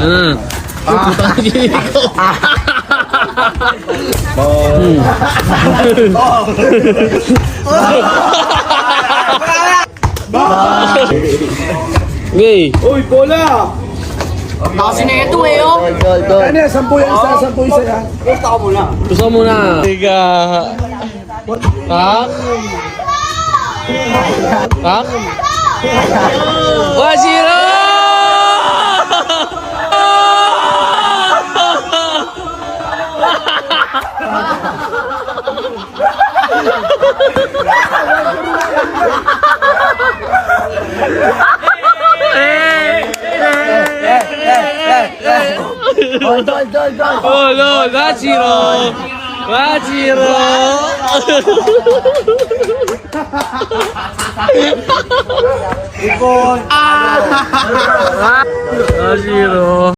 Ano? Putang ina ko. Gay. Uy, bola! Kasi na ito eh, oh. Ano yan? 10 isa yan. Gusto mo muna. Tiga. Tak. Tak. 1-0! Oh, no, 1-0. 1-0.